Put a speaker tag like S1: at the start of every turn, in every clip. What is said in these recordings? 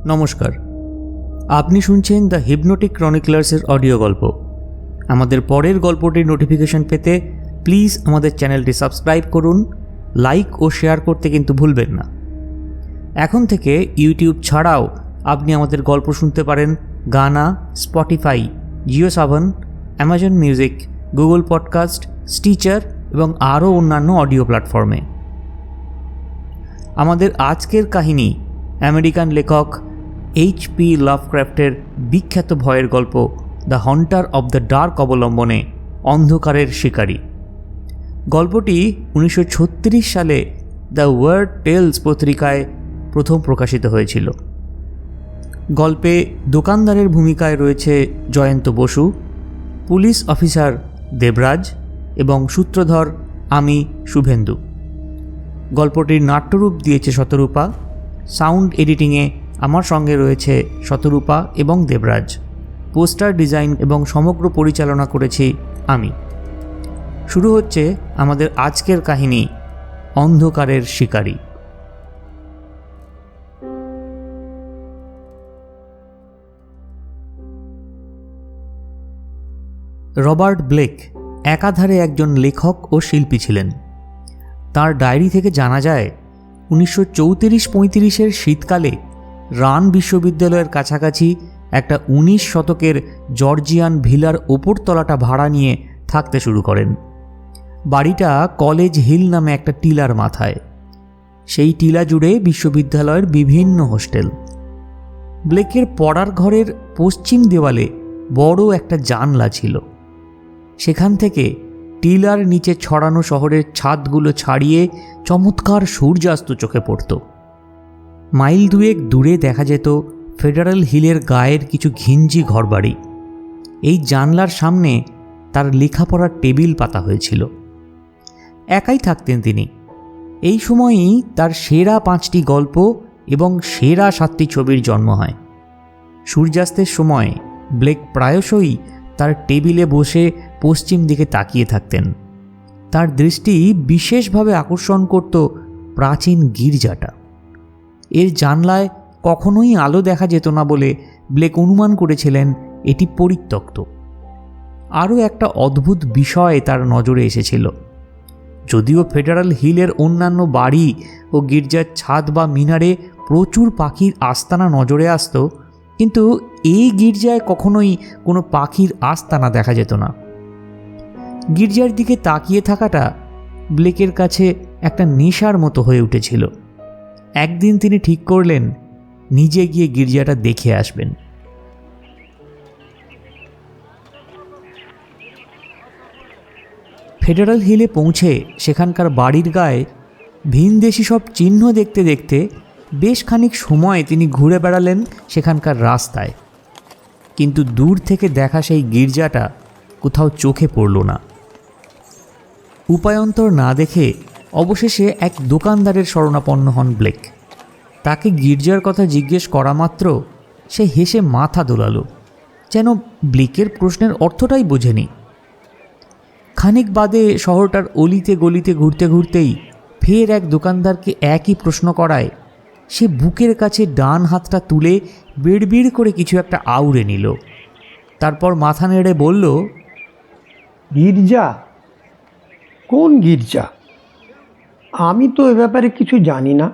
S1: নমস্কার, আপনি শুনছেন দ্য হিপনোটিক ক্রনিকলার্সের অডিও গল্প। আমাদের পরের গল্পটির নোটিফিকেশন পেতে প্লিজ আমাদের চ্যানেলটি সাবস্ক্রাইব করুন, লাইক ও শেয়ার করতে কিন্তু ভুলবেন না। এখন থেকে ইউটিউব ছাড়াও আপনি আমাদের গল্প শুনতে পারেন Gaana, Spotify, Jio Saavn, Amazon music, Google podcast, Stitcher এবং আরও অন্যান্য অডিও প্ল্যাটফর্মে। আমাদের আজকের কাহিনী আমেরিকান লেখক H.P. লাভক্রাফটের বিখ্যাত ভয়ের গল্প দ্য হন্টার অব দ্য ডার্ক অবলম্বনে অন্ধকারের শিকারী। গল্পটি 1936 সালে দ্য ওয়ার্ড টেলস পত্রিকায় প্রথম প্রকাশিত হয়েছিল। গল্পে দোকানদারের ভূমিকায় রয়েছে জয়ন্ত বসু, পুলিশ অফিসার দেবরাজ এবং সূত্রধর আমি শুভেন্দু। গল্পটির নাট্যরূপ দিয়েছে শতরূপা। সাউন্ড এডিটিংয়ে আমার সঙ্গে রয়েছে শতরূপা এবং দেবরাজ। পোস্টার ডিজাইন এবং সমগ্র পরিচালনা করেছি আমি। শুরু হচ্ছে আমাদের আজকের কাহিনী অন্ধকারের শিকারী। রবার্ট ব্লেক একাধারে একজন লেখক ও শিল্পী ছিলেন। তার ডায়েরি থেকে জানা যায় 1934-35 শীতকালে রান বিশ্ববিদ্যালয়ের কাছাকাছি একটা 19 শতকের জর্জিয়ান ভিলার ওপরতলাটা ভাড়া নিয়ে থাকতে শুরু করেন। বাড়িটা কলেজ হিল নামে একটা টিলার মাথায়। সেই টিলা জুড়ে বিশ্ববিদ্যালয়ের বিভিন্ন হোস্টেল। ব্লেকের পড়ার ঘরের পশ্চিম দেওয়ালে বড় একটা জানলা ছিল। সেখান থেকে টিলার নিচে ছড়ানো শহরের ছাদগুলো ছাড়িয়ে চমৎকার সূর্যাস্ত চোখে পড়ত। মাইল দুয়েক দূরে দেখা যেত ফেডারেল হিলের গায়ের কিছু ঘিঞ্জি ঘরবাড়ি। এই জানলার সামনে তার লেখাপড়ার টেবিল পাতা হয়েছিল। একাই থাকতেন তিনি। এই সময়ই তার সেরা 5টি গল্প এবং সেরা 7টি ছবির জন্ম হয়। সূর্যাস্তের সময় ব্লেক প্রায়শই তার টেবিলে বসে পশ্চিম দিকে তাকিয়ে থাকতেন। তার দৃষ্টি বিশেষভাবে আকর্ষণ করত প্রাচীন গির্জাটা। এর জানলায় কখনোই আলো দেখা যেত না বলে ব্লেক অনুমান করেছিলেন এটি পরিত্যক্ত। আরও একটা অদ্ভুত বিষয় তার নজরে এসেছিল। যদিও ফেডারেল হিলের অন্যান্য বাড়ি ও গির্জার ছাদ বা মিনারে প্রচুর পাখির আস্তানা নজরে আসত, কিন্তু এই গির্জায় কখনোই কোনো পাখির আস্তানা দেখা যেত না। গির্জার দিকে তাকিয়ে থাকাটা ব্লেকের কাছে একটা নেশার মতো হয়ে উঠেছিল। একদিন তিনি ঠিক করলেন নিজে গিয়ে গির্জাটা দেখে আসবেন। ফেডারেল হিলে পৌঁছে সেখানকার বাড়ির গায়ে ভিনদেশি সব চিহ্ন দেখতে দেখতে বেশ খানিক সময় তিনি ঘুরে বেড়ালেন সেখানকার রাস্তায়, কিন্তু দূর থেকে দেখা সেই গির্জাটা কোথাও চোখে পড়ল না। উপায়ন্তর না দেখে অবশেষে এক দোকানদারের শরণাপন্ন হন ব্লেক। তাকে গির্জার কথা জিজ্ঞেস করা মাত্র সে হেসে মাথা দোলালো, যেন ব্লেকের প্রশ্নের অর্থটাই বোঝেনি। খানিক বাদে শহরটার অলিতে গলিতে ঘুরতে ঘুরতেই ফের এক দোকানদারকে একই প্রশ্ন করায় সে বুকের কাছে ডান হাতটা তুলে বিড়বিড় করে কিছু একটা আউড়ে নিল। তারপর মাথা নেড়ে বলল,
S2: গির্জা? কোন গির্জা? আমি তো এ ব্যাপারে কিছু জানি না।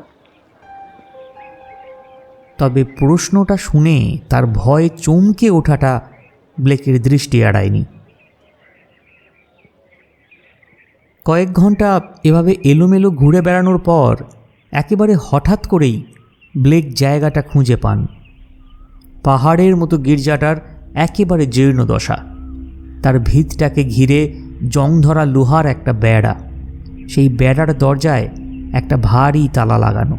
S1: তবে প্রশ্নটা শুনে তার ভয়ে চমকে ওঠাটা ব্লেকের দৃষ্টি এড়ায়নি। কয়েক ঘন্টা এভাবে এলোমেলো ঘুরে বেড়ানোর পর একেবারে হঠাৎ করেই ব্লেক জায়গাটা খুঁজে পান। পাহাড়ের মতো গির্জাটার একেবারে জীর্ণ দশা। তার ভিতটাকে ঘিরে জং ধরা লোহার একটা বেড়া। সেই বেড়ার দরজায় একটা ভারী তালা লাগানো।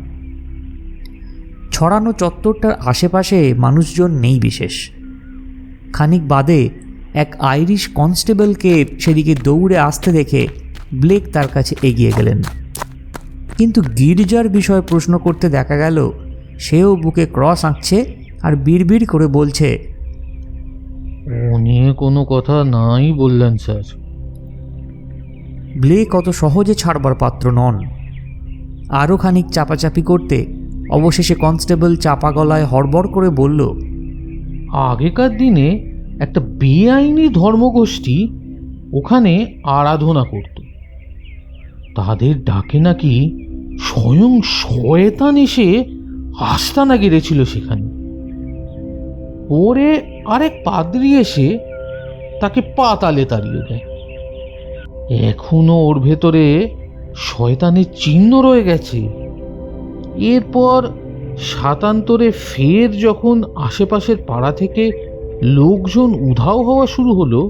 S1: ছড়ানো চত্বরটার আশেপাশে মানুষজন নেই বিশেষ। খানিক বাদে এক আইরিশ কনস্টেবলকে সেদিকে দৌড়ে আসতে দেখে ব্লেক তার কাছে এগিয়ে গেলেন। কিন্তু গির্জার বিষয়ে প্রশ্ন করতে দেখা গেল সেও বুকে ক্রস আঁকছে আর বিড়বিড় করে বলছে,
S3: ও নিয়ে কোনো কথা নাই বললেন স্যার।
S1: ব্লেক অত সহজে ছাড়বার পাত্র নন। আরও খানিক চাপাচাপি করতে অবশেষে কনস্টেবল চাপা গলায় হড়বড় করে বলল,
S3: আগেকার দিনে একটা বেআইনি ধর্মগোষ্ঠী ওখানে আরাধনা করত। তাদের ডাকে নাকি স্বয়ং শয়তান এসে আস্তানা গেড়েছিল সেখানে। পরে আরেক পাদ্রী এসে তাকে পাতালে তাড়িয়ে দেয়। এখনো ওর ভেতরে শয়তানের চিহ্ন রয়ে গেছে। এরপর সাতান্তরে ফের যখন আশেপাশের পাড়া থেকে লোকজন উধাও হওয়া শুরু হলো,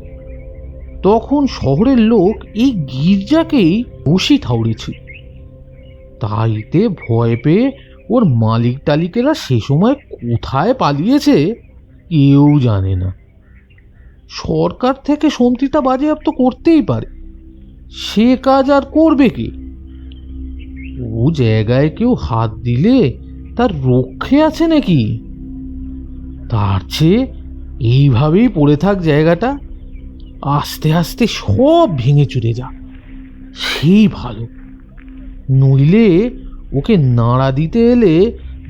S3: তখন শহরের লোক এই গির্জাকেই বসি ঠাউরেছে। তাইতে ভয় পেয়ে ওর মালিক টালিকেরা সে সময় কোথায় পালিয়েছে কেউ জানে না। সরকার থেকে সন্ত্রীটা বাজেয়াপ্ত করতেই পারে, সে কাজ আর করবে কে? ও জায়গায় কেউ হাত দিলে তার রক্ষে আছে নাকি? তার চেয়ে এইভাবেই পড়ে থাক জায়গাটা, আস্তে আস্তে সব ভেঙে চুরে যা, সেই ভালো। নইলে ওকে নাড়া দিতে এলে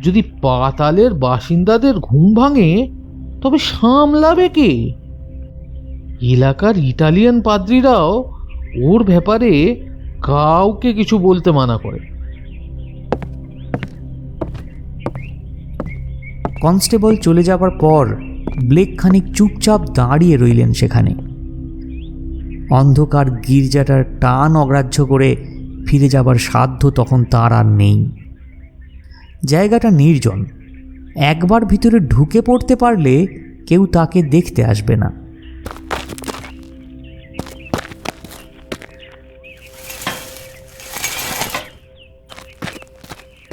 S3: যদি পাতালের বাসিন্দাদের ঘুম ভাঙে, তবে সামলাবে কে? এলাকার ইটালিয়ান পাদ্রীরাও ওর ব্যাপারে কাউকে কিছু বলতে মানা করে।
S1: কনস্টেবল চলে যাবার পর ব্লেক খানিক চুপচাপ দাঁড়িয়ে রইলেন সেখানে। অন্ধকার গির্জাটার টান অগ্রাহ্য করে ফিরে যাবার সাধ্য তখন তার আর নেই। জায়গাটা নির্জন, একবার ভিতরে ঢুকে পড়তে পারলে কেউ তাকে দেখতে আসবে না।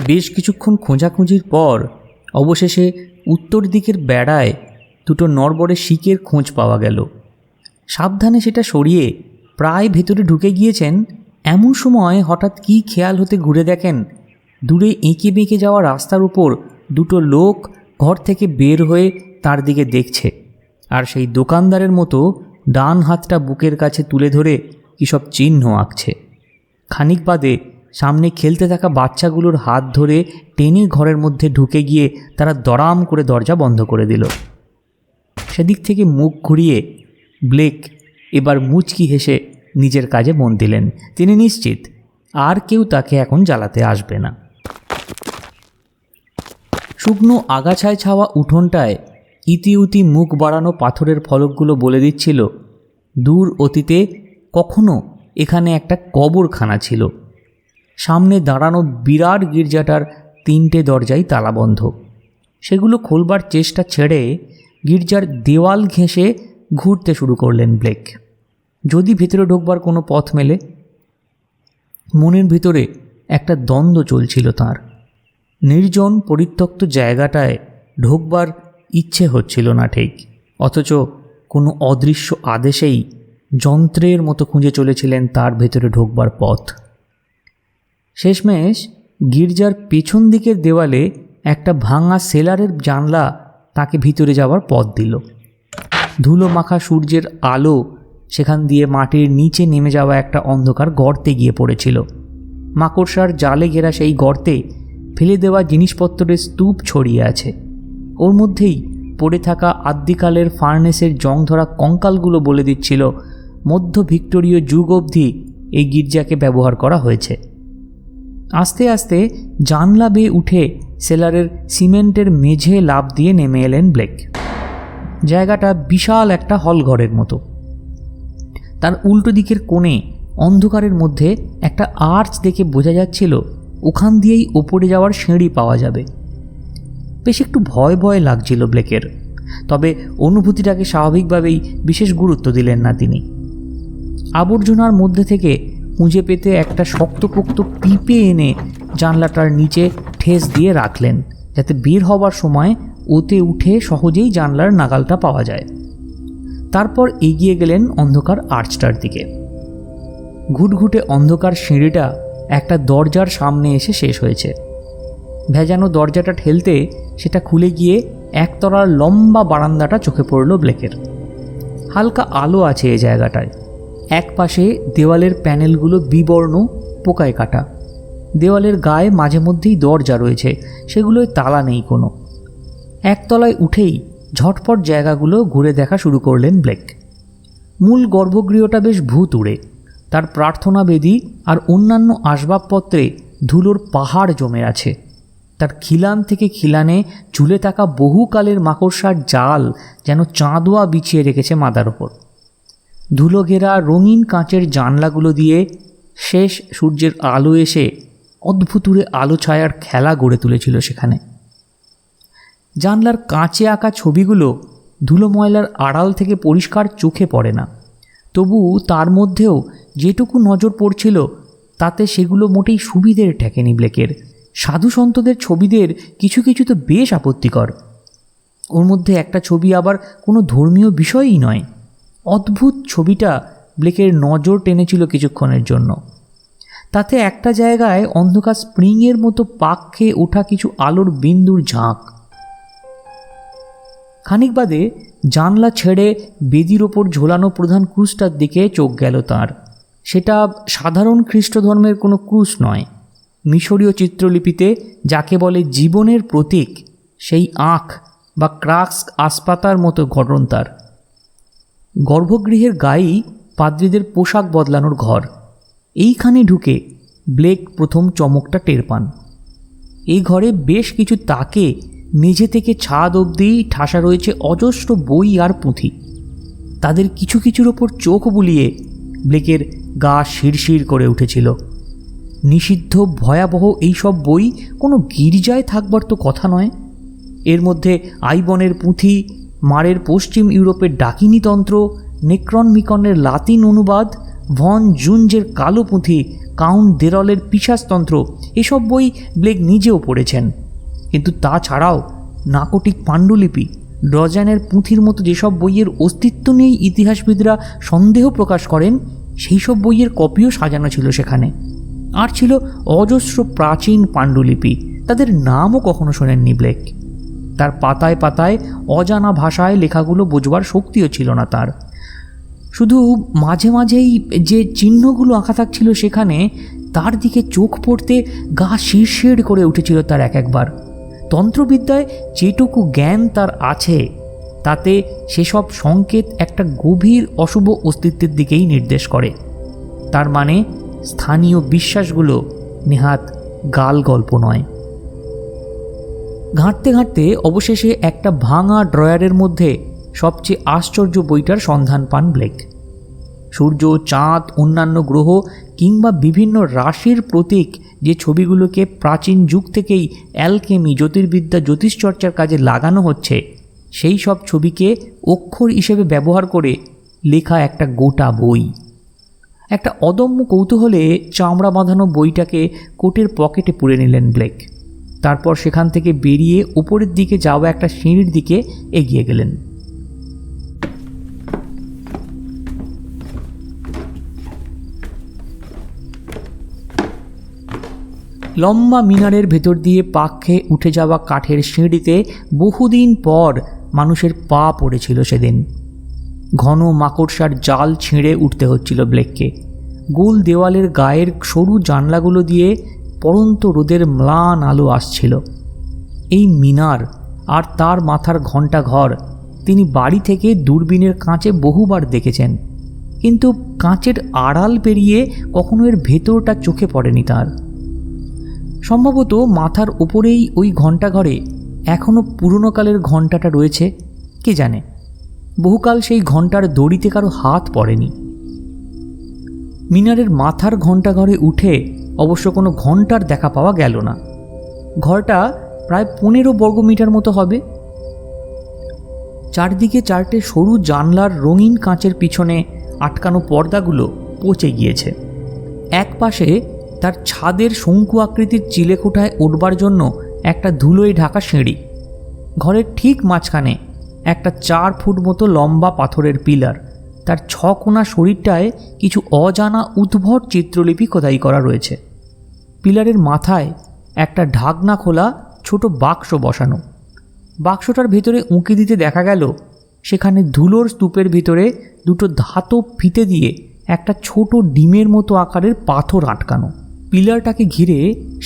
S1: বেশ কিছুক্ষণ খোঁজাখুঁজির পর অবশেষে উত্তর দিকের বেড়ায় দুটো নড়বড়ে শিকের খোঁজ পাওয়া গেল। সাবধানে সেটা সরিয়ে প্রায় ভেতরে ঢুকে গিয়েছেন, এমন সময় হঠাৎ কী খেয়াল হতে ঘুরে দেখেন দূরে এঁকে বেঁকে যাওয়া রাস্তার উপর দুটো লোক ঘর থেকে বের হয়ে তার দিকে দেখছে, আর সেই দোকানদারের মতো ডান হাতটা বুকের কাছে তুলে ধরে কী সব চিহ্ন আঁকছে। খানিক বাদে সামনে খেলতে থাকা বাচ্চাগুলোর হাত ধরে টেনে ঘরের মধ্যে ঢুকে গিয়ে তারা দড়াম করে দরজা বন্ধ করে দিল। সেদিক থেকে মুখ ঘুরিয়ে ব্লেক এবার মুচকি হেসে নিজের কাজে মন দিলেন। তিনি নিশ্চিত আর কেউ তাকে এখন জ্বালাতে আসবে না। শুকনো আগাছায় ছাওয়া উঠোনটায় ইতিউতি মুখ বাড়ানো পাথরের ফলকগুলো বলে দিচ্ছিল দূর অতীতে কখনো এখানে একটা কবরখানা ছিল। সামনে দাঁড়ানো বিরাট গির্জাটার 3টে দরজাই তালাবন্ধ। সেগুলো খোলবার চেষ্টা ছেড়ে গির্জার দেওয়াল ঘেঁষে ঘুরতে শুরু করলেন ব্লেক। যদি ভেতরে ঢোকবার কোনো পথ মেলে। মনের ভিতরে একটা দ্বন্দ্ব চলছিল তার। নির্জন পরিত্যক্ত জায়গাটায় ঢোকবার ইচ্ছে হচ্ছিল না ঠিক, অথচ কোনো অদৃশ্য আদেশেই যন্ত্রের মতো খুঁজে চলেছিলেন তার ভেতরে ঢোকবার পথ। শেষমেশ গির্জার পেছন দিকের দেওয়ালে একটা ভাঙা সেলারের জানলা তাকে ভিতরে যাওয়ার পথ দিল। ধুলো মাখা সূর্যের আলো সেখান দিয়ে মাটির নিচে নেমে যাওয়া একটা অন্ধকার গর্তে গিয়ে পড়েছিল। মাকড়সার জালে ঘেরা সেই গর্তে ফেলে দেওয়া জিনিসপত্রের স্তূপ ছড়িয়ে আছে। ওর মধ্যেই পড়ে থাকা আদ্যিকালের ফার্নেসের জং ধরা কঙ্কালগুলো বলে দিচ্ছিল মধ্য ভিক্টোরীয় যুগ অবধি এই গির্জাকে ব্যবহার করা হয়েছে। আস্তে আস্তে জানলা বেয়ে উঠে সেলারের সিমেন্টের মেঝে লাফ দিয়ে নেমে এলেন ব্লেক। জায়গাটা বিশাল একটা হলঘরের মতো। তার উল্টো দিকের কোণে অন্ধকারের মধ্যে একটা আর্চ দেখে বোঝা যাচ্ছিল ওখান দিয়েই ওপরে যাওয়ার সিঁড়ি পাওয়া যাবে। বেশ একটু ভয় ভয় লাগছিল ব্লেকের, তবে অনুভূতিটাকে স্বাভাবিকভাবেই বিশেষ গুরুত্ব দিলেন না তিনি। আবর্জনার মধ্যে থেকে খুঁজে পেতে একটা শক্তপোক্ত পিপে এনে জানলাটার নিচে ঠেস দিয়ে রাখলেন, যাতে বের হবার সময় ওতে উঠে সহজেই জানলার নাগালটা পাওয়া যায়। তারপর এগিয়ে গেলেন অন্ধকার আর্চটার দিকে। ঘুটঘুটে অন্ধকার সিঁড়িটা একটা দরজার সামনে এসে শেষ হয়েছে। ভেজানো দরজাটা ঠেলতে সেটা খুলে গিয়ে একতলার লম্বা বারান্দাটা চোখে পড়ল ব্লেকের। হালকা আলো আছে এই জায়গাটায়। এক পাশে দেওয়ালের প্যানেলগুলো বিবর্ণ, পোকায় কাটা। দেওয়ালের গায়ে মাঝে মধ্যেই দরজা রয়েছে, সেগুলোয় তালা নেই কোনো। একতলায় উঠেই ঝটপট জায়গাগুলো ঘুরে দেখা শুরু করলেন ব্লেক। মূল গর্ভগৃহটা বেশ ভূতুড়ে। তার প্রার্থনা বেদী আর অন্যান্য আসবাবপত্রে ধুলোর পাহাড় জমে আছে। তার খিলান থেকে খিলানে ঝুলে থাকা বহুকালের মাকড়সার জাল যেন চাঁদোয়া বিছিয়ে রেখেছে মাথার ওপর। ধুলো ঘেরা রঙিন কাঁচের জানলাগুলো দিয়ে শেষ সূর্যের আলো এসে অদ্ভুতুরে আলো ছায়ার খেলা গড়ে তুলেছিল সেখানে। জানলার কাঁচে আঁকা ছবিগুলো ধুলো ময়লার আড়াল থেকে পরিষ্কার চোখে পড়ে না, তবু তার মধ্যেও যেটুকু নজর পড়ছিল তাতে সেগুলো মোটেই সুবিধের ঠেকেনি ব্লেকের। সাধু সন্তদের ছবিদের কিছু কিছু তো বেশ আপত্তিকর। ওর মধ্যে একটা ছবি আবার কোনো ধর্মীয় বিষয়ই নয়। অদ্ভুত ছবিটা ব্লেকের নজর টেনেছিল কিছুক্ষণের জন্য। তাতে একটা জায়গায় অন্ধকার স্প্রিংয়ের মতো পাক খেয়ে ওঠা কিছু আলোর বিন্দুর ঝাঁক। খানিক বাদে জানলা ছেড়ে বেদির ওপর ঝোলানো প্রধান ক্রুশটার দিকে চোখ গেল তাঁর। সেটা সাধারণ খ্রিস্ট ধর্মের কোনো ক্রুশ নয়। মিশরীয় চিত্রলিপিতে যাকে বলে জীবনের প্রতীক, সেই আঁখ বা ক্রাক্স আসপাতার মতো গঠন তার। গর্ভগৃহের গায়েই পাদ্রীদের পোশাক বদলানোর ঘর। এইখানে ঢুকে ব্লেক প্রথম চমকটা টের পান। এই ঘরে বেশ কিছু তাকে মেঝে থেকে ছাদ অবধি ঠাসা রয়েছে অজস্র বই আর পুঁথি। তাদের কিছু কিছুর ওপর চোখ বুলিয়ে ব্লেকের গা শিরশির করে উঠেছিল। নিষিদ্ধ ভয়াবহ এইসব বই কোনো গির্জায় থাকবার তো কথা নয়। এর মধ্যে আইবনের পুঁথি, মারের পশ্চিম ইউরোপের ডাকিনীতন্ত্র, নেক্রন মিকনের লাতিন অনুবাদ, ভন জুঞ্জের কালো পুঁথি, কাউন্ট দেরলের পিশাচতন্ত্র, এসব বই ব্লেক নিজেও পড়েছেন। কিন্তু তাছাড়াও নাকটিক পাণ্ডুলিপি, ডজনের পুঁথির মতো যেসব বইয়ের অস্তিত্ব নেই ইতিহাসবিদরা সন্দেহ প্রকাশ করেন, সেই সব বইয়ের কপিও সাজানো ছিল সেখানে। আর ছিল অজস্র প্রাচীন পাণ্ডুলিপি, তাদের নামও কখনো শোনেননি ব্লেক। তার পাতায় পাতায় অজানা ভাষায় লেখাগুলো বোঝবার শক্তিও ছিল না তার। শুধু মাঝে মাঝেই যে চিহ্নগুলো আঁকা থাকছিল সেখানে, তার দিকে চোখ পড়তে গা শিরশির করে উঠেছিল তার এক একবার। তন্ত্রবিদ্যায় যেটুকু জ্ঞান তার আছে তাতে সেসব সংকেত একটা গভীর অশুভ অস্তিত্বের দিকেই নির্দেশ করে। তার মানে স্থানীয় বিশ্বাসগুলো নেহাত গাল গল্প নয়। ঘাঁটতে ঘাঁটতে অবশেষে একটা ভাঙা ড্রয়ারের মধ্যে সবচেয়ে আশ্চর্য বইটার সন্ধান পান ব্লেক। সূর্য, চাঁদ, অন্যান্য গ্রহ কিংবা বিভিন্ন রাশির প্রতীক যে ছবিগুলোকে প্রাচীন যুগ থেকেই অ্যালকেমি, জ্যোতির্বিদ্যা, জ্যোতিষচর্চার কাজে লাগানো হচ্ছে, সেই সব ছবিকে অক্ষর হিসেবে ব্যবহার করে লেখা একটা গোটা বই। একটা অদম্য কৌতূহলে চামড়া বাঁধানো বইটাকে কোটের পকেটে পুরে নিলেন ব্লেক। তারপর সেখান থেকে বেরিয়ে উপরের দিকে যাওয়া একটা সিঁড়ির দিকে এগিয়ে গেলেন। লম্বা মিনারের ভেতর দিয়ে পাক খেয়ে উঠে যাওয়া কাঠের সিঁড়িতে বহুদিন পর মানুষের পা পড়েছিল সেদিন। ঘন মাকড়সার জাল ছিঁড়ে উঠতে হচ্ছিল ব্লেককে। গোল দেওয়ালের গায়ের সরু জানলাগুলো দিয়ে পড়ন্ত রোদের ম্লান আলো আসছিল। এই মিনার আর তার মাথার ঘণ্টা ঘর তিনি বাড়ি থেকে দূরবীনের কাঁচে বহুবার দেখেছেন, কিন্তু কাঁচের আড়াল পেরিয়ে কখনো এর ভেতরটা চোখে পড়েনি তার। সম্ভবত মাথার উপরেই ওই ঘণ্টাঘরে এখনও পুরনোকালের ঘণ্টাটা রয়েছে, কে জানে। বহুকাল সেই ঘণ্টার দড়িতে কারো হাত পড়েনি। মিনারের মাথার ঘণ্টাঘরে উঠে অবশ্য কোনো ঘণ্টার দেখা পাওয়া গেল না। ঘরটা প্রায় 15 বর্গমিটার মতো হবে। চারদিকে চারটে সরু জানলার রঙিন কাঁচের পিছনে আটকানো পর্দাগুলো পচে গিয়েছে। এক পাশে তার ছাদের শঙ্কু আকৃতির চিলেকোঠায় উঠবার জন্য একটা ধুলোয় ঢাকা সিঁড়ি। ঘরের ঠিক মাঝখানে একটা 4 ফুট মতো লম্বা পাথরের পিলার, তার 6 কোণা শরীরটায় কিছু অজানা উদ্ভট চিত্রলিপি খোদাই করা রয়েছে। পিলারের মাথায় একটা ঢাকনা খোলা ছোট বাক্স বসানো। বাক্সটার ভেতরে উঁকি দিতে দেখা গেল সেখানে ধুলোর স্তূপের ভিতরে দুটো ধাতব ফিতে দিয়ে একটা ছোট ডিমের মতো আকারের পাথর আটকানো। পিলারটাকে ঘিরে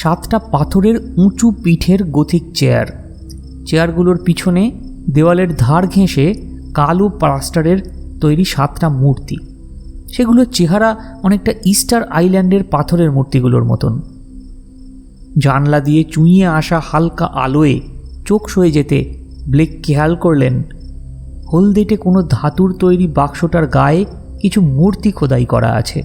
S1: 7টা পাথরের উঁচু পিঠের গথিক চেয়ার। চেয়ারগুলোর পিছনে দেওয়ালের ধার ঘেঁষে কালো প্লাস্টারের তৈরি 7টা মূর্তি। সেগুলোর চেহারা অনেকটা ইস্টার আইল্যান্ডের পাথরের মূর্তিগুলোর মতন। জানলা দিয়ে চুঁইয়ে আসা হালকা আলোয় চোখ সয়ে যেতে ব্লেক খেয়াল করলেন হলদেটে কোনো ধাতুর তৈরি বাক্সটার গায়ে কিছু মূর্তি খোদাই করা আছে।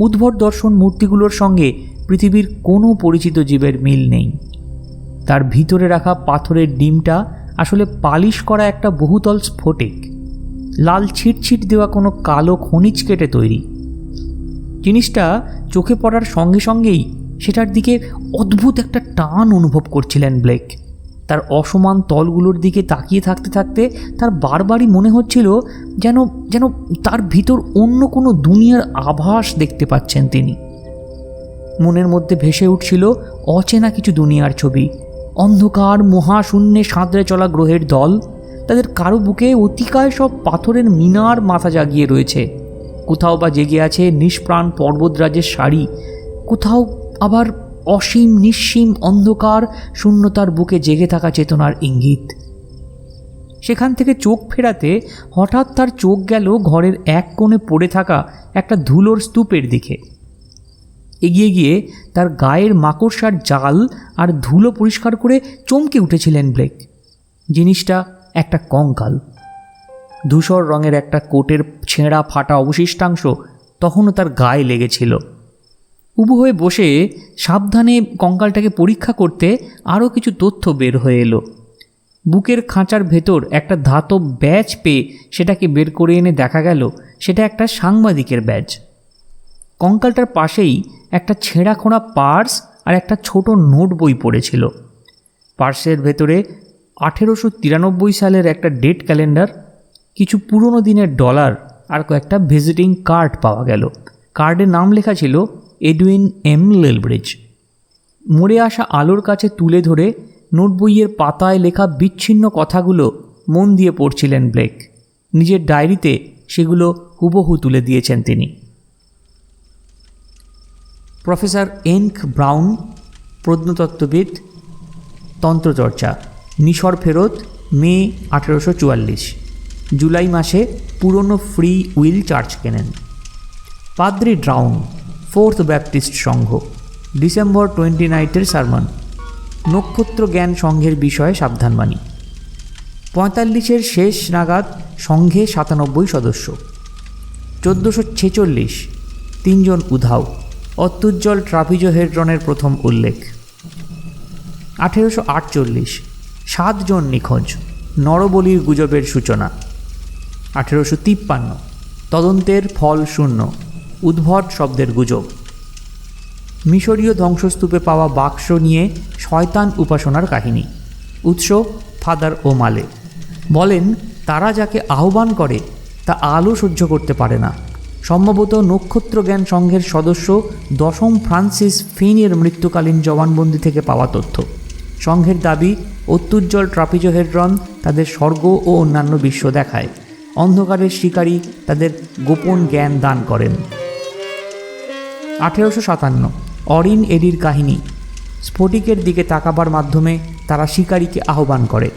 S1: উদ্ভট দর্শন মূর্তিগুলোর সঙ্গে পৃথিবীর কোনো পরিচিত জীবের মিল নেই। তার ভিতরে রাখা পাথরের ডিমটা আসলে পালিশ করা একটা বহুতল স্ফটিক, লাল ছিটছিট দেওয়া কোনো কালো খনিজ কেটে তৈরি। জিনিসটা চোখে পড়ার সঙ্গে সঙ্গেই সেটার দিকে অদ্ভুত একটা টান অনুভব করছিলেন ব্লেক। তার অসমান তলগুলোর দিকে তাকিয়ে থাকতে থাকতে তার বারবারই মনে হচ্ছিল যেন যেন তার ভিতর অন্য কোনো দুনিয়ার আভাস দেখতে পাচ্ছেন তিনি। মনের মধ্যে ভেসে উঠছিল অচেনা কিছু দুনিয়ার ছবি। অন্ধকার মহাশূন্যে সাঁতরে চলা গ্রহের দল, তাদের কারো বুকে অতিকায় সব পাথরের মিনার মাথা জাগিয়ে রয়েছে। কোথাও বা জেগে আছে নিষ্প্রাণ পর্বতরাজের সারি, কোথাও আবার অসীম নিঃসীম অন্ধকার শূন্যতার বুকে জেগে থাকা চেতনার ইঙ্গিত। সেখান থেকে চোখ ফেরাতে হঠাৎ তার চোখ গেল ঘরের এক কোণে পড়ে থাকা একটা ধুলোর স্তূপের দিকে। এগিয়ে গিয়ে তার গায়ের মাকড়সার জাল আর ধুলো পরিষ্কার করে চমকে উঠেছিলেন ব্লেক। জিনিসটা একটা কঙ্কাল। ধূসর রঙের একটা কোটের ছেঁড়া ফাটা অবশিষ্টাংশ তখনও তার গায়ে লেগেছিল। উবু হয়ে বসে সাবধানে কঙ্কালটাকে পরীক্ষা করতে আরও কিছু তথ্য বের হয়ে এলো। বুকের খাঁচার ভেতর একটা ধাতব ব্যাজ পেয়ে সেটাকে বের করে এনে দেখা গেল সেটা একটা সাংবাদিকের ব্যাজ। কঙ্কালটার পাশেই একটা ছেঁড়া খোঁড়া পার্স আর একটা ছোট নোট বই পড়েছিল। পার্সের ভেতরে 1893 সালের একটা ডেট ক্যালেন্ডার, কিছু পুরনো দিনের ডলার আর কয়েকটা ভিজিটিং কার্ড পাওয়া গেল। কার্ডে নাম লেখা ছিল এডউইন এম লেলব্রিজ। মরে আসা আলোর কাছে তুলে ধরে নোট বইয়ের পাতায় লেখা বিচ্ছিন্ন কথাগুলো মন দিয়ে পড়ছিলেন ব্লেক। নিজের ডায়েরিতে সেগুলো হুবহু তুলে দিয়েছেন তিনি। প্রফেসর এনক ব্রাউন, প্রত্নতত্ত্ববিদ, তন্ত্রচর্চা, মিশর ফেরত মে 1844। জুলাই মাসে পুরনো ফ্রি উইল চার্চ কেনেন। পাদ্রি ড্রাউন, 4th ব্যাপটিস্ট সংঘ, ডিসেম্বর 29 সারমন। নক্ষত্র জ্ঞান সংঘের বিষয়ে সাবধানবাণী। 45 শেষ নাগাদ সংঘে 97 সদস্য। 1446 3 উধাও, অত্যুজ্জ্বল ট্রাপিজোহেড্রনের প্রথম উল্লেখ। 1848 7 নিখোঁজ, নরবলির গুজবের সূচনা। 1853 তদন্তের ফল শূন্য, উদ্ভট শব্দের গুজব। মিশরীয় ধ্বংসস্তূপে পাওয়া বাক্স নিয়ে শয়তান উপাসনার কাহিনী। উৎস ফাদার ওমালে। বলেন তারা যাকে আহ্বান করে তা আলো সহ্য করতে পারে না। সম্ভবত নক্ষত্র জ্ঞান সংঘের সদস্য 10ম ফ্রান্সিস ফিনের মৃত্যুকালীন জবানবন্দি থেকে পাওয়া তথ্য। সংঘের দাবি অত্যুজ্জ্বল ট্রাপিজোহেড্রন তাদের স্বর্গ ও অন্যান্য বিশ্ব দেখায়। অন্ধকারের শিকারী তাদের গোপন জ্ঞান দান করেন। 1857 অরিন এডির কাহিনী। স্ফটিকের দিকে তাকাবার মাধ্যমে তারা শিকারীকে আহ্বান করে।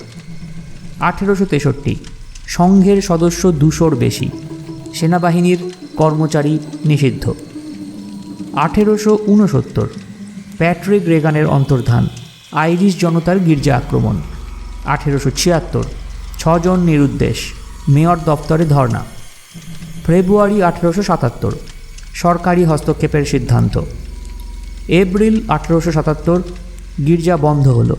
S1: 1863 সংঘের সদস্য 200-র বেশি, সেনাবাহিনীর কর্মচারী নিষিদ্ধ। 1869 প্যাট্রিক রেগানের অন্তর্ধান, আইরিশ জনতার গির্জা আক্রমণ। 1876 6 নিরুদ্দেশ, মেয়র দপ্তরে ধর্না। ফেব্রুয়ারি 1877 সরকারি হস্তক্ষেপের সিদ্ধান্ত। এপ্রিল 1877 গির্জা বন্ধ হলো।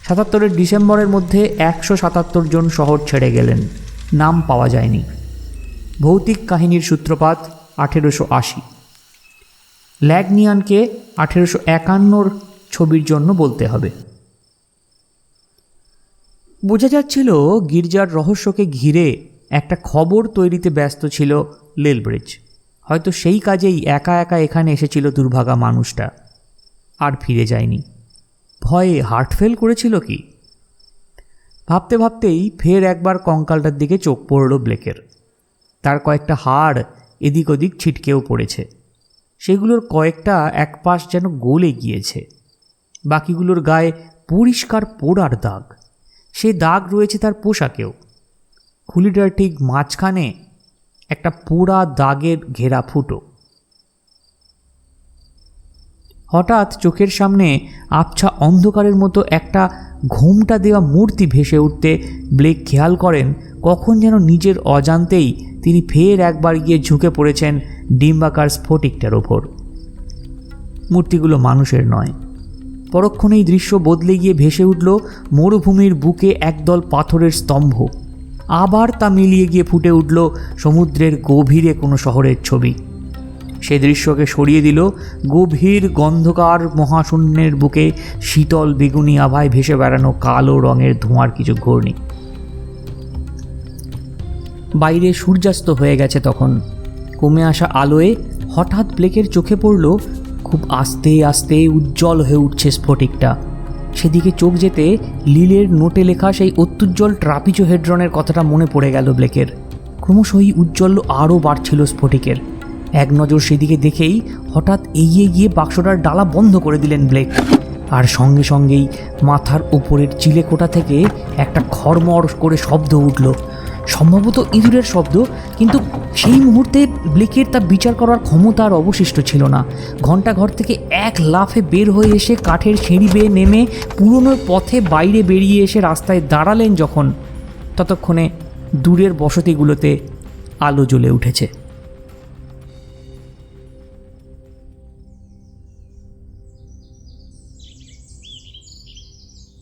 S1: 77 ডিসেম্বরের মধ্যে 177 জন শহর ছেড়ে গেলেন, নাম পাওয়া যায়নি। ভৌতিক কাহিনীর সূত্রপাত 1880। ল্যাগনিয়ানকে 1851 ছবির জন্য বলতে হবে। বোঝা যাচ্ছিল গির্জার রহস্যকে ঘিরে একটা খবর তৈরিতে ব্যস্ত ছিল লেলব্রিজ। হয়তো সেই কাজেই একা একা এখানে এসেছিল দুর্ভাগা মানুষটা, আর ফিরে যায়নি। ভয়ে হার্ট ফেল করেছিল কি? ভাবতে ভাবতেই ফের একবার কঙ্কালটার দিকে চোখ পড়ল ব্লেকের। তার কয়েকটা হাড় এদিক ওদিক ছিটকেও পড়েছে। সেগুলোর কয়েকটা এক পাশ যেন গলে গিয়েছে, বাকিগুলোর গায়ে পরিষ্কার পোড়ার দাগ। সে দাগ রয়েছে তার পোশাকেও। খুলিটার ঠিক মাঝখানে একটা পোড়া দাগের ঘেরা ফুটো। হঠাৎ চোখের সামনে আবছা অন্ধকারের মতো একটা ঘোমটা দেওয়া মূর্তি ভেসে উঠতে ব্লেক খেয়াল করেন কখন যেন নিজের অজান্তেই তিনি ফের একবার গিয়ে ঝুঁকে পড়েছেন ডিম্বাকার স্ফটিকটার ওপর। মূর্তিগুলো মানুষের নয়। পরক্ষণেই দৃশ্য বদলে গিয়ে ভেসে উঠল মরুভূমির বুকে একদল পাথরের স্তম্ভ। আবার তা মিলিয়ে গিয়ে ফুটে উঠল সমুদ্রের গভীরে কোনো শহরের ছবি। সে দৃশ্যকে সরিয়ে দিল গভীর গন্ধকার মহাশূন্যের বুকে শীতল বেগুনি আভায় ভেসে বেড়ানো কালো রঙের ধোঁয়ার কিছু ঘূর্ণি। বাইরে সূর্যাস্ত হয়ে গেছে তখন। কমে আসা আলোয় হঠাৎ ব্লেকের চোখে পড়ল খুব আস্তে আস্তে উজ্জ্বল হয়ে উঠছে স্ফটিকটা। সেদিকে চোখ যেতে লিলের নোটে লেখা সেই অত্যুজ্জ্বল ট্রাপিজোহেড্রনের কথাটা মনে পড়ে গেল ব্লেকের। ক্রমশই উজ্জ্বল আরও বাড়ছিল স্ফটিকের। এক নজর সেদিকে দেখেই হঠাৎ এগিয়ে গিয়ে বাক্সটার ডালা বন্ধ করে দিলেন ব্লেক। আর সঙ্গে সঙ্গেই মাথার উপরের চিলেকোটা থেকে একটা খড়মড় করে শব্দ উঠল, সম্ভবত ইঁদুরের শব্দ। কিন্তু সেই মুহূর্তে ব্লেকের তা বিচার করার ক্ষমতা আর অবশিষ্ট ছিল না। ঘন্টাঘর থেকে এক লাফে বের হয়ে এসে কাঠের সিঁড়ি বেয়ে নেমে পুরনো পথে বাইরে বেরিয়ে এসে রাস্তায় দাঁড়ালেন যখন, ততক্ষণে দূরের বসতিগুলোতে আলো জ্বলে উঠেছে।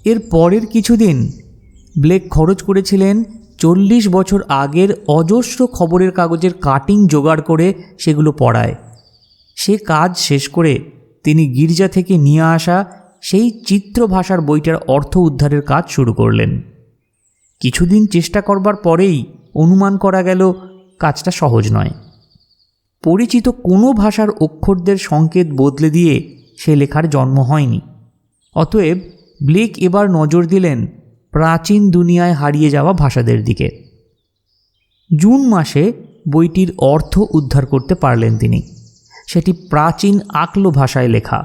S1: এর পরের কিছুদিন ব্লেক খরচ করেছিলেন 40 বছর আগের অজস্র খবরের কাগজের কাটিং জোগাড় করে সেগুলো পড়ায়। সে কাজ শেষ করে তিনি গির্জা থেকে নিয়ে আসা সেই চিত্রভাষার বইটার অর্থ উদ্ধারের কাজ শুরু করলেন। কিছুদিন চেষ্টা করবার পরেই অনুমান করা গেল কাজটা সহজ নয়। পরিচিত কোনো ভাষার অক্ষরদের সংকেত বদলে দিয়ে সে লেখার জন্ম হয়নি। অতএব ব্লেক এবার নজর দিলেন প্রাচীন দুনিয়ায় হারিয়ে যাওয়া ভাষাদের দিকে। জুন মাসে বইটির অর্থ উদ্ধার করতে পারলেন তিনি। সেটি প্রাচীন আকলো ভাষায় লেখা।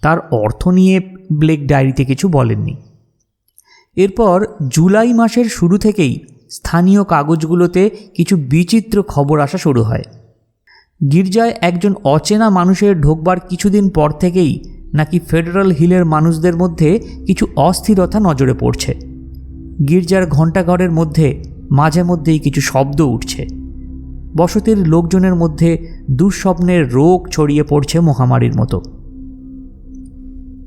S1: তার অর্থ নিয়ে ব্লেক ডায়েরিতে কিছু বলেননি। এরপর জুলাই মাসের শুরু থেকেই স্থানীয় কাগজগুলোতে কিছু বিচিত্র খবর আসা শুরু হয়। গির্জায় একজন অচেনা মানুষের ঢোকবার কিছুদিন পর থেকেই নাকি ফেডারাল হিলের মানুষদের মধ্যে কিছু অস্থিরতা নজরে পড়ছে। গির্জার ঘণ্টাঘরের মধ্যে মাঝে মধ্যেই কিছু শব্দ উঠছে। বসতির লোকজনের মধ্যে দুঃস্বপ্নের রোগ ছড়িয়ে পড়ছে মহামারীর মতো।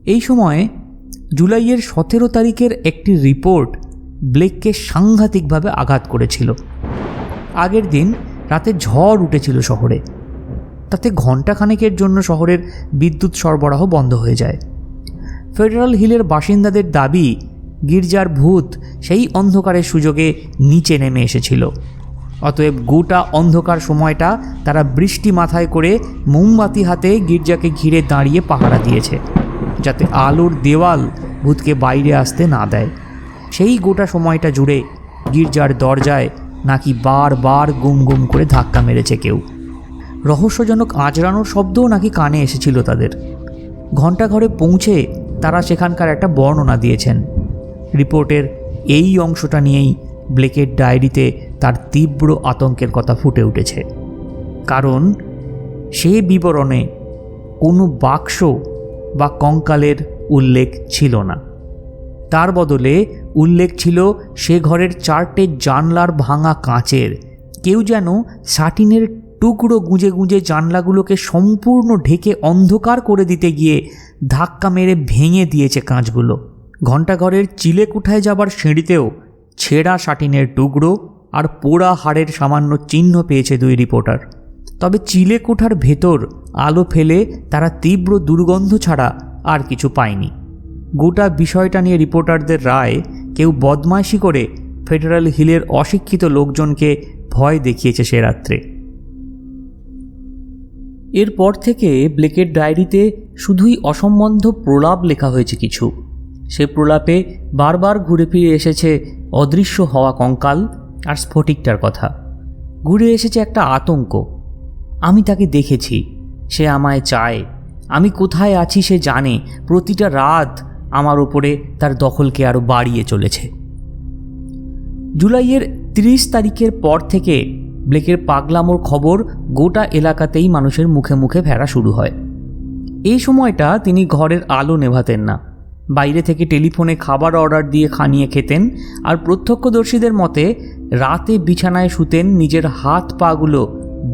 S1: এই সময়ে জুলাইয়ের 17 তারিখের একটি রিপোর্ট ব্লেককে সাংঘাতিকভাবে আঘাত করেছিল। আগের দিন রাতে ঝড় উঠেছিল শহরে। তাতে ঘণ্টাখানেকের জন্য শহরের বিদ্যুৎ সরবরাহ বন্ধ হয়ে যায়। ফেডারাল হিলের বাসিন্দাদের দাবি গির্জার ভূত সেই অন্ধকারের সুযোগে নিচে নেমে এসেছিল। অতএব গোটা অন্ধকার সময়টা তারা বৃষ্টি মাথায় করে মোমবাতি হাতে গির্জাকে ঘিরে দাঁড়িয়ে পাহারা দিয়েছে, যাতে আলোর দেওয়াল ভূতকে বাইরে আসতে না দেয়। সেই গোটা সময়টা জুড়ে গির্জার দরজায় নাকি বারবার গুম গুম করে ধাক্কা মেরেছে কেউ। রহস্যজনক আঁচড়ানোর শব্দও নাকি কানে এসেছিল তাদের। ঘণ্টাঘরে পৌঁছে তারা সেখানকার একটা বর্ণনা দিয়েছেন। রিপোর্টের এই অংশটা নিয়েই ব্লেকের ডায়েরিতে তার তীব্র আতঙ্কের কথা ফুটে উঠেছে। কারণ সে বিবরণে কোনো বাক্স বা কঙ্কালের উল্লেখ ছিল না। তার বদলে উল্লেখ ছিল সে ঘরের 4টে জানলার ভাঙা কাঁচের। কেউ যেন সাটিনের টুকরো গুঁজে গুঁজে জানলাগুলোকে সম্পূর্ণ ঢেকে অন্ধকার করে দিতে গিয়ে ধাক্কা মেরে ভেঙে দিয়েছে কাঁচগুলো। ঘণ্টাঘরের চিলেকুঠায় যাবার সিঁড়িতেও ছেঁড়া সাটিনের টুকরো আর পোড়া হাড়ের সামান্য চিহ্ন পেয়েছে 2 রিপোর্টার। তবে চিলেকুঠার ভেতর আলো ফেলে তারা তীব্র দুর্গন্ধ ছাড়া আর কিছু পায়নি। গোটা বিষয়টা নিয়ে রিপোর্টারদের রায়, কেউ বদমাইশি করে ফেডারাল হিলের অশিক্ষিত লোকজনকে ভয় দেখিয়েছে সে রাত্রে। এরপর থেকে ব্লেকের ডায়েরিতে শুধুই অসম্বন্ধ প্রলাপ লেখা হয়েছে কিছু। সে প্রলাপে বারবার ঘুরে ফিরে এসেছে অদৃশ্য হওয়া কঙ্কাল আর স্ফটিকটার কথা। ঘুরে এসেছে একটা আতঙ্ক। আমি তাকে দেখেছি, সে আমায় চায়, আমি কোথায় আছি সে জানে, প্রতিটা রাত আমার ওপরে তার দখলকে আরও বাড়িয়ে চলেছে। জুলাইয়ের 30 তারিখের পর থেকে ব্লেকের পাগলামোর খবর গোটা এলাকাতেই মানুষের মুখে মুখে ফেরা শুরু হয়। এই সময়টা তিনি ঘরের আলো নেভাতেন না, বাইরে থেকে টেলিফোনে খাবার অর্ডার দিয়ে খানিয়ে খেতেন, আর প্রত্যক্ষদর্শীদের মতে রাতে বিছানায় শুতেন নিজের হাত পাগুলো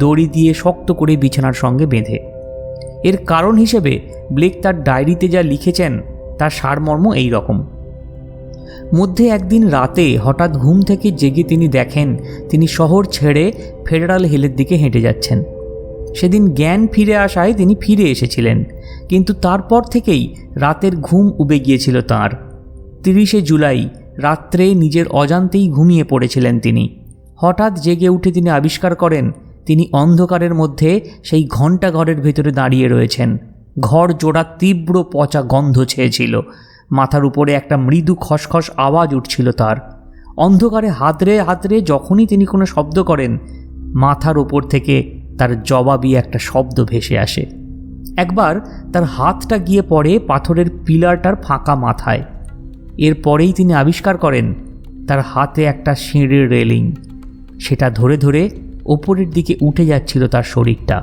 S1: দড়ি দিয়ে শক্ত করে বিছানার সঙ্গে বেঁধে। এর কারণ হিসেবে ব্লেক তার ডায়েরিতে যা লিখেছেন তার সারমর্ম এই রকম। মধ্যে একদিন রাতে হঠাৎ ঘুম থেকে জেগে তিনি দেখেন তিনি শহর ছেড়ে ফেডারাল হিলের দিকে হেঁটে যাচ্ছেন। সেদিন জ্ঞান ফিরে আসায় তিনি ফিরে এসেছিলেন, কিন্তু তারপর থেকেই রাতের ঘুম উবে গিয়েছিল তাঁর। 30শে জুলাই রাত্রে নিজের অজান্তেই ঘুমিয়ে পড়েছিলেন তিনি। হঠাৎ জেগে উঠে তিনি আবিষ্কার করেন তিনি অন্ধকারের মধ্যে সেই ঘণ্টা ঘরের ভেতরে দাঁড়িয়ে রয়েছেন। ঘর জোড়া তীব্র পচা গন্ধ ছেয়েছিল, মাথার উপরে একটা মৃদু খসখস আওয়াজ উঠছিল তার। অন্ধকারে হাতড়ে হাতড়ে যখনই তিনি কোনো শব্দ করেন, মাথার ওপর থেকে তার জবাবি একটা শব্দ ভেসে আসে। একবার তার হাতটা গিয়ে পড়ে পাথরের পিলারটার ফাঁকা মাথায়। এরপরেই তিনি আবিষ্কার করেন তার হাতে একটা সিঁড়ির রেলিং, সেটা ধরে ধরে ওপরের দিকে উঠে যাচ্ছিল তার শরীরটা।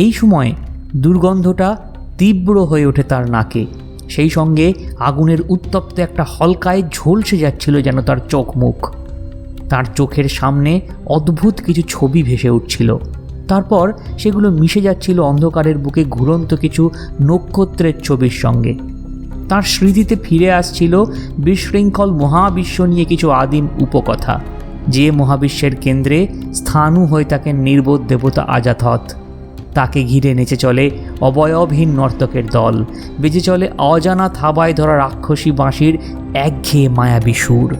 S1: এই সময় দুর্গন্ধটা তীব্র হয়ে ওঠে তার নাকে, সেই সঙ্গে আগুনের উত্তপ্ত একটা হলকায় ঝলসে যাচ্ছিল যেন তার চোখ মুখ। তার চোখের সামনে অদ্ভুত কিছু ছবি ভেসে উঠছিল, তারপর সেগুলো মিশে যাচ্ছিল অন্ধকারের বুকে ঘুরন্ত কিছু নক্ষত্রের ছবির সঙ্গে। তার স্মৃতিতে ফিরে আসছিল বিশৃঙ্খল মহাবিশ্ব নিয়ে কিছু আদিম উপকথা, যে মহাবিশ্বের কেন্দ্রে স্থাণু হয়ে থাকে নির্বোধ দেবতা আজাথত। তাকে ঘিরে নেচে চলে অবয়বহীন নর্তকের দল, বেজে চলে অজানা থাবায় ধরা রাক্ষসী বাঁশির একঘেয়ে মায়াবী সুর।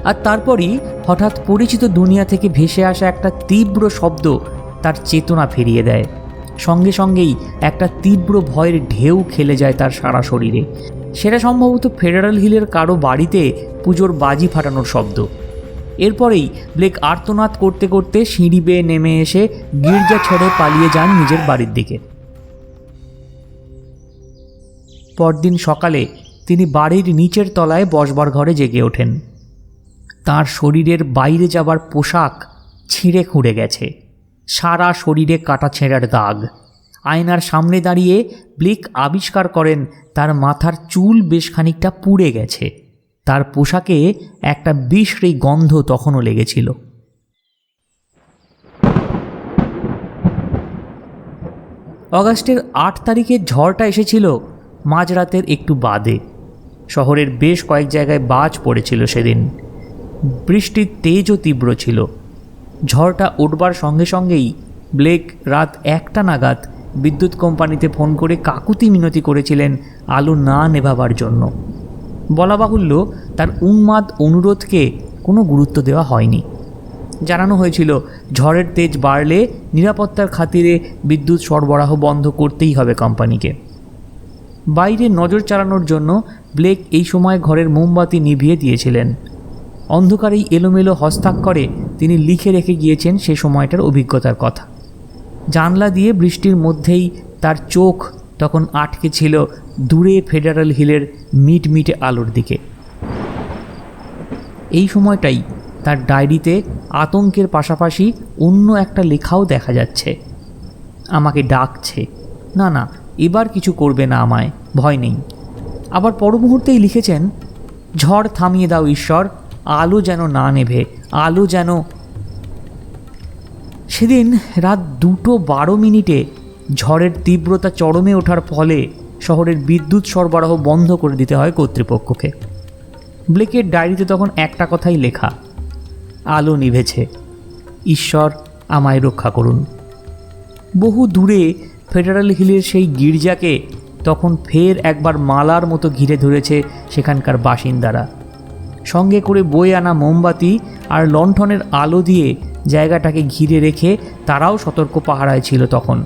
S1: আর তারপরই হঠাৎ পরিচিত দুনিয়া থেকে ভেসে আসা একটা তীব্র শব্দ তার চেতনা ফিরিয়ে দেয়। সঙ্গে সঙ্গেই একটা তীব্র ভয়ের ঢেউ খেলে যায় তার সারা শরীরে। সেটা সম্ভবত ফেডারাল হিলের কারো বাড়িতে পুজোর বাজি ফাটানোর শব্দ। এরপরেই ব্লেক আর্তনাদ করতে করতে সিঁড়ি বেয়ে নেমে এসে গির্জা ছেড়ে পালিয়ে যান নিজের বাড়ির দিকে। পরদিন সকালে তিনি বাড়ির নিচের তলায় বসবার ঘরে জেগে ওঠেন। তার শরীরের বাইরে যাবার পোশাক ছিঁড়ে খুঁড়ে গেছে, সারা শরীরে কাটা ছেঁড়ার দাগ। আয়নার সামনে দাঁড়িয়ে ব্লেক আবিষ্কার করেন তার মাথার চুল বেশ খানিকটা পুড়ে গেছে। তার পোশাকে একটা বিশ্রী গন্ধ তখনও লেগেছিল। অগাস্টের 8 তারিখের ঝড়টা এসেছিল মাঝরাতের একটু বাদে। শহরের বেশ কয়েক জায়গায় বাজ পড়েছিল সেদিন। বৃষ্টির তেজও তীব্র ছিল। ঝড়টা উঠবার সঙ্গে সঙ্গেই ব্লেক রাত 1টা নাগাদ বিদ্যুৎ কোম্পানিতে ফোন করে কাকুতি মিনতি করেছিলেন আলো না নেভাবার জন্য। বলা বাহুল্য, তার উন্মাদ অনুরোধকে কোনো গুরুত্ব দেওয়া হয়নি। জানানো হয়েছিল ঝড়ের তেজ বাড়লে নিরাপত্তার খাতিরে বিদ্যুৎ সরবরাহ বন্ধ করতেই হবে কোম্পানিকে। বাইরে নজর চালানোর জন্য ব্লেক এই সময় ঘরের মোমবাতি নিভিয়ে দিয়েছিলেন। অন্ধকারেই এলোমেলো হস্তাক্ষরে তিনি লিখে রেখে গিয়েছেন সে সময়টার অভিজ্ঞতার কথা। জানলা দিয়ে বৃষ্টির মধ্যেই তার চোখ তখন আটকে ছিল দূরে ফেডারাল হিলের মিটমিটে আলোর দিকে। এই সময়টাই তার ডায়েরিতে আতঙ্কের পাশাপাশি অন্য একটা লেখাও দেখা যাচ্ছে। আমাকে ডাকছে, না না এবার কিছু করবে না আমায়, ভয় নেই। আবার পর মুহূর্তেই লিখেছেন, ঝড় থামিয়ে দাও ঈশ্বর, আলো যেন না নেভে, আলো যেন। সেদিন রাত 2:12 ঝড়ের তীব্রতা চরমে ওঠার ফলে শহরের বিদ্যুৎ সরবরাহ বন্ধ করে দিতে হয় কর্তৃপক্ষকে। ব্লেকের ডায়েরিতে তখন একটা কথাই লেখা, আলো নিভেছে, ঈশ্বর আমায় রক্ষা করুন। বহু দূরে ফেডারাল হিলের সেই গির্জাকে তখন ফের একবার মালার মতো ঘিরে ধরেছে সেখানকার বাসিন্দারা। সঙ্গে করে বয়ে আনা মোমবাতি আর লণ্ঠনের আলো দিয়ে জায়গাটাকে ঘিরে রেখে তারাও সতর্ক পাহারায় ছিল তখন।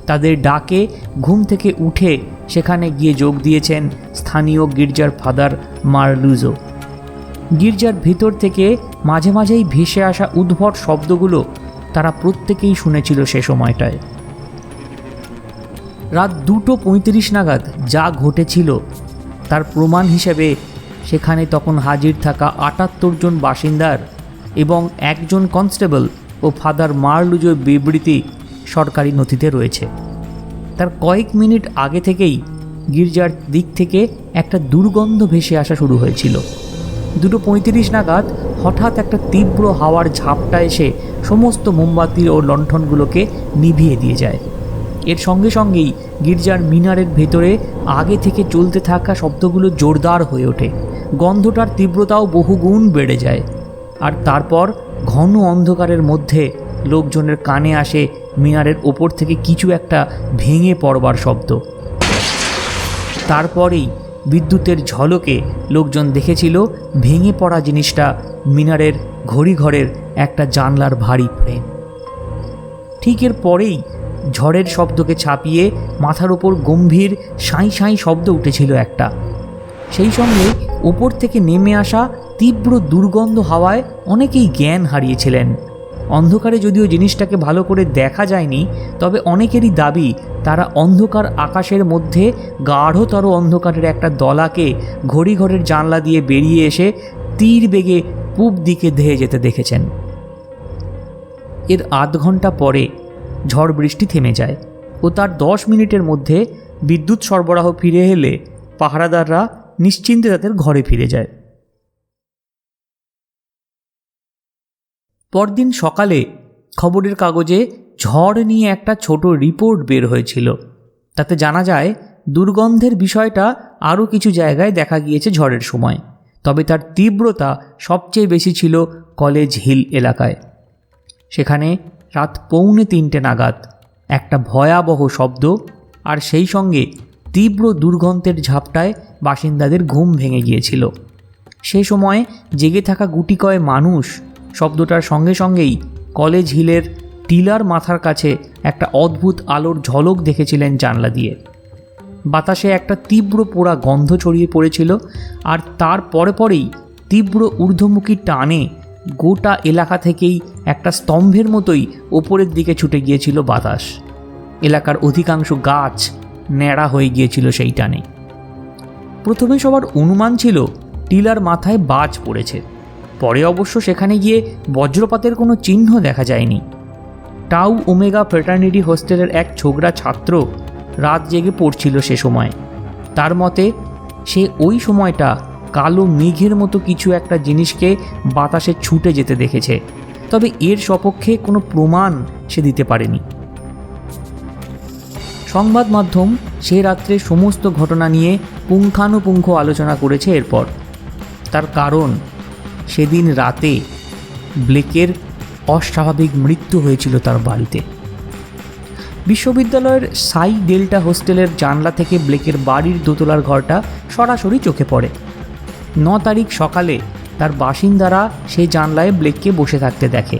S1: তাদের ডাকে ঘুম থেকে উঠে সেখানে গিয়ে যোগ দিয়েছেন স্থানীয় গির্জার ফাদার মারলুজো। গির্জার ভিতর থেকে মাঝে মাঝেই ভেসে আসা উদ্ভট শব্দগুলো তারা প্রত্যেকেই শুনেছিল সে সময়টায়। রাত 2:35 নাগাদ যা ঘটেছিল তার প্রমাণ হিসেবে সেখানে তখন হাজির থাকা 78 জন বাসিন্দার এবং একজন কনস্টেবল ও ফাদার মার্লুজোর বিবৃতি সরকারি নথিতে রয়েছে। তার কয়েক মিনিট আগে থেকেই গির্জার দিক থেকে একটা দুর্গন্ধ ভেসে আসা শুরু হয়েছিল। 2:35 নাগাদ হঠাৎ একটা তীব্র হাওয়ার ঝাপটা এসে সমস্ত মোমবাতি ও লণ্ঠনগুলোকে নিভিয়ে দিয়ে যায়। এর সঙ্গে সঙ্গেই গির্জার মিনারের ভেতরে আগে থেকে চলতে থাকা শব্দগুলো জোরদার হয়ে ওঠে, গন্ধটার তীব্রতাও বহুগুণ বেড়ে যায়। আর তারপর ঘন অন্ধকারের মধ্যে লোকজনের কানে আসে মিনারের ওপর থেকে কিছু একটা ভেঙে পড়বার শব্দ। তারপরেই বিদ্যুতের ঝলকে লোকজন দেখেছিল ভেঙে পড়া জিনিসটা মিনারের ঘড়িঘরের একটা জানলার ভারী ফ্রেম। ঠিক এর পরেই ঝড়ের শব্দকে ছাপিয়ে মাথার ওপর গম্ভীর সাঁই সাঁই শব্দ উঠেছিল একটা। সেই সঙ্গে ওপর থেকে নেমে আসা তীব্র দুর্গন্ধ হাওয়ায় অনেকেই জ্ঞান হারিয়েছিলেন। অন্ধকারে যদিও জিনিসটাকে ভালো করে দেখা যায়নি, তবে অনেকেরই দাবি তারা অন্ধকার আকাশের মধ্যে গাঢ়তর অন্ধকারের একটা দলাকে ঘড়িঘরের জানলা দিয়ে বেরিয়ে এসে তীর বেগে পূব দিকে ধেয়ে যেতে দেখেছেন। এর আধ ঘন্টা পরে ঝড় বৃষ্টি থেমে যায় ও তার 10 মিনিটের মধ্যে বিদ্যুৎ সরবরাহ ফিরে এলে পাহারাদাররা নিশ্চিন্তে তাদের ঘরে ফিরে যায়। পরদিন সকালে খবরের কাগজে ঝড় নিয়ে একটা ছোট রিপোর্ট বের হয়েছিল। তাতে জানা যায় দুর্গন্ধের বিষয়টা আরও কিছু জায়গায় দেখা গিয়েছে ঝড়ের সময়, তবে তার তীব্রতা সবচেয়ে বেশি ছিল কলেজ হিল এলাকায়। সেখানে রাত 2:45 নাগাদ একটা ভয়াবহ শব্দ আর সেই সঙ্গে তীব্র দুর্গন্ধের ঝাপটায় বাসিন্দাদের ঘুম ভেঙে গিয়েছিল। সে সময় জেগে থাকা গুটিকয় মানুষ শব্দটার সঙ্গে সঙ্গেই কলেজ হিলের টিলার মাথার কাছে একটা অদ্ভুত আলোর ঝলক দেখেছিলেন জানলা দিয়ে। বাতাসে একটা তীব্র পোড়া গন্ধ ছড়িয়ে পড়েছিল, আর তার পরেই তীব্র ঊর্ধ্বমুখী টানে গোটা এলাকা থেকেই একটা স্তম্ভের মতোই ওপরের দিকে ছুটে গিয়েছিল বাতাস। এলাকার অধিকাংশ গাছ ন্যাড়া হয়ে গিয়েছিল সেই টানে। প্রথমে সবার অনুমান ছিল টিলার মাথায় বাজ পড়েছে, পরে অবশ্য সেখানে গিয়ে বজ্রপাতের কোনো চিহ্ন দেখা যায়নি। টাউ ওমেগা ফ্রেটার্নিটি হোস্টেলের এক ছোকরা ছাত্র রাত জেগে পড়ছিল সে সময়। তার মতে সে ওই সময়টা কালো মেঘের মতো কিছু একটা জিনিসকে বাতাসে ছুটে যেতে দেখেছে, তবে এর সপক্ষে কোনো প্রমাণ সে দিতে পারেনি। সংবাদ মাধ্যম সে রাত্রে সমস্ত ঘটনা নিয়ে পুঙ্খানুপুঙ্খ আলোচনা করেছে। এরপর তার কারণ সেদিন রাতে ব্লেকের অস্বাভাবিক মৃত্যু হয়েছিল তার বাড়িতে। বিশ্ববিদ্যালয়ের সাই ডেল্টা হোস্টেলের জানলা থেকে ব্লেকের বাড়ির দোতলার ঘরটা সরাসরি চোখে পড়ে। 9 তারিখ সকালে তার বাসিন্দারা সেই জানলায় ব্লেককে বসে থাকতে দেখে।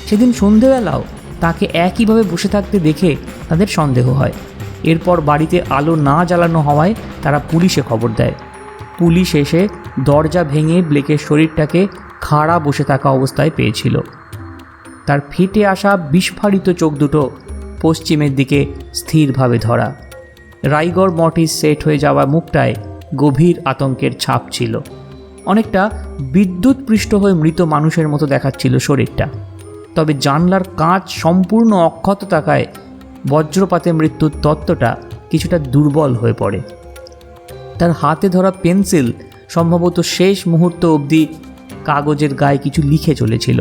S1: সেদিন সন্ধেবেলাও তাকে একইভাবে বসে থাকতে দেখে তাদের সন্দেহ হয়। এরপর বাড়িতে আলো না জ্বালানো হওয়ায় তারা পুলিশে খবর দেয়। পুলিশ এসে দরজা ভেঙে ব্লেকের শরীরটাকে খাড়া বসে থাকা অবস্থায় পেয়েছিল। তার ফেটে আসা বিস্ফারিত চোখ দুটো পশ্চিমের দিকে স্থিরভাবে ধরা, রাইগর মর্টিস সেট হয়ে যাওয়া মুখটায় গভীর আতঙ্কের ছাপ ছিল। অনেকটা বিদ্যুৎ পৃষ্ঠ হয়ে মৃত মানুষের মতো দেখাচ্ছিল শরীরটা। তবে জানলার কাঁচ সম্পূর্ণ অক্ষত থাকায় বজ্রপাতে মৃত্যুর তত্ত্বটা কিছুটা দুর্বল হয়ে পড়ে। তার হাতে ধরা পেন্সিল সম্ভবত শেষ মুহূর্ত অবধি কাগজের গায়ে কিছু লিখে চলেছিল।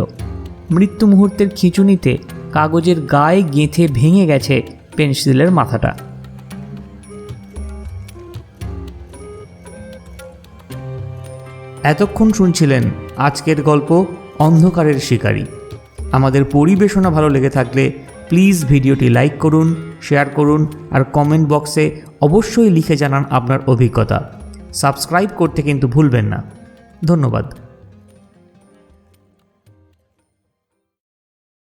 S1: মৃত্যু মুহূর্তের খিঁচুনিতে কাগজের গায়ে গেঁথে ভেঙে গেছে পেন্সিলের মাথাটা। এতক্ষণ শুনছিলেন আজকের গল্প অন্ধকারের শিকারী। আমাদের পরিবেশনা ভালো লেগে থাকলে প্লিজ ভিডিওটি লাইক করুন, শেয়ার করুন আর কমেন্ট বক্সে অবশ্যই লিখে জানান আপনার অভিজ্ঞতা। সাবস্ক্রাইব করতে কিন্তু ভুলবেন না। ধন্যবাদ।